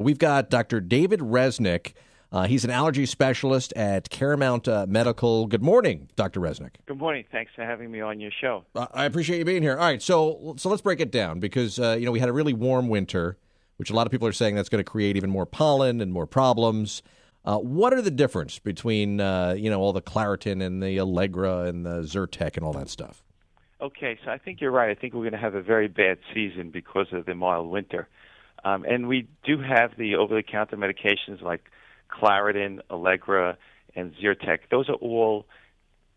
We've got Dr. David Resnick. He's an allergy specialist at Caremount Medical. Good morning, Dr. Resnick. Good morning. Thanks for having me on your show. I appreciate you being here. All right, so let's break it down because we had a really warm winter, which a lot of people are saying that's going to create even more pollen and more problems. What are the difference between all the Claritin and the Allegra and the Zyrtec and all that stuff? Okay, so I think you're right. I think we're going to have a very bad season because of the mild winter. And we do have the over-the-counter medications like Claritin, Allegra, and Zyrtec. Those are all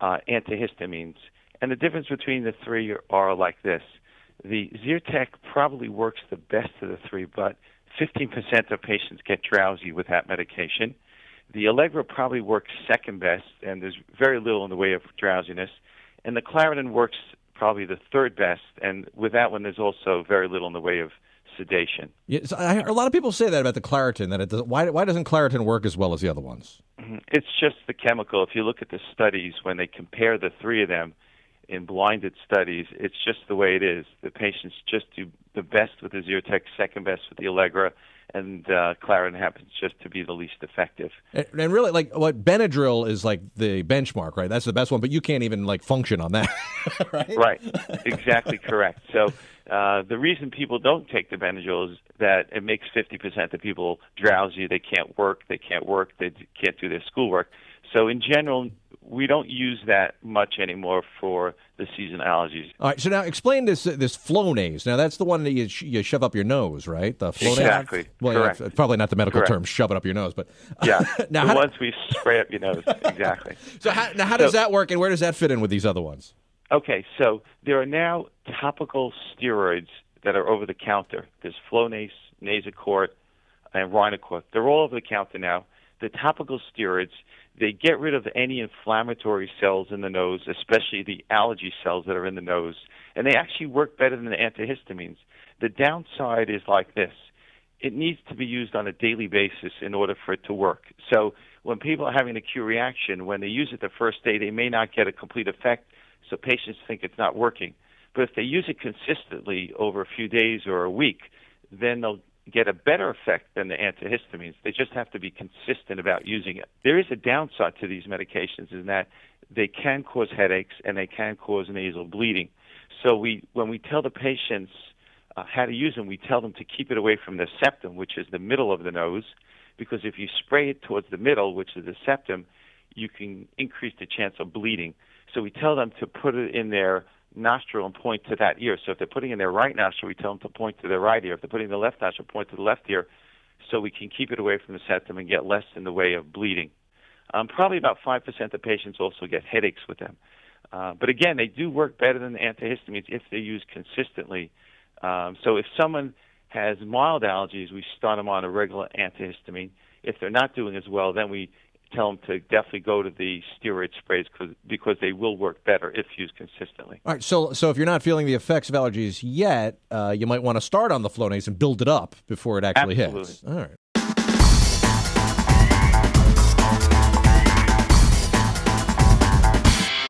antihistamines. And the difference between the three are like this. The Zyrtec probably works the best of the three, but 15% of patients get drowsy with that medication. The Allegra probably works second best, and there's very little in the way of drowsiness. And the Claritin works probably the third best, and with that one, there's also very little in the way of sedation. Yeah, so a lot of people say that about the Claritin, that it doesn't. Why doesn't Claritin work as well as the other ones? It's just the chemical. If you look at the studies, when they compare the three of them in blinded studies, it's just the way it is. The patients just do the best with the Zyrtec, second best with the Allegra, and Claritin happens just to be the least effective. And really, like, what Benadryl is like the benchmark, right? That's the best one, but you can't even function on that, right? Right, exactly correct. So the reason people don't take the Benadryl is that it makes 50% of people drowsy. They can't work, they can't do their schoolwork. So in general, we don't use that much anymore for the season allergies. All right, so now explain this Flonase. Now, that's the one that you shove up your nose, right? The Flonase? Exactly, well, correct. Yeah, probably not the medical Correct. term, shove it up your nose, but... Yeah, now, the ones we spray up your nose, exactly. So how does that work, and where does that fit in with these other ones? Okay, so there are now topical steroids that are over the counter. There's Flonase, Nasacort, and Rhinocort. They're all over the counter now. The topical steroids, they get rid of any inflammatory cells in the nose, especially the allergy cells that are in the nose, and they actually work better than the antihistamines. The downside is like this. It needs to be used on a daily basis in order for it to work. So when people are having an acute reaction, when they use it the first day, they may not get a complete effect, so patients think it's not working. But if they use it consistently over a few days or a week, then they'll get a better effect than the antihistamines. They just have to be consistent about using it. There is a downside to these medications in that they can cause headaches and they can cause nasal bleeding. So when we tell the patients how to use them, we tell them to keep it away from the septum, which is the middle of the nose, because if you spray it towards the middle, which is the septum, you can increase the chance of bleeding. So we tell them to put it in their nostril and point to that ear. So if they're putting in their right nostril, we tell them to point to their right ear. If they're putting in the left nostril, point to the left ear, so we can keep it away from the septum and get less in the way of bleeding. Probably about 5% of patients also get headaches with them. But again, they do work better than the antihistamines if they're used consistently. So if someone has mild allergies, we start them on a regular antihistamine. If they're not doing as well, then we tell them to definitely go to the steroid sprays because they will work better if used consistently. All right, so if you're not feeling the effects of allergies yet, you might want to start on the Flonase and build it up before it actually Absolutely. hits. All right.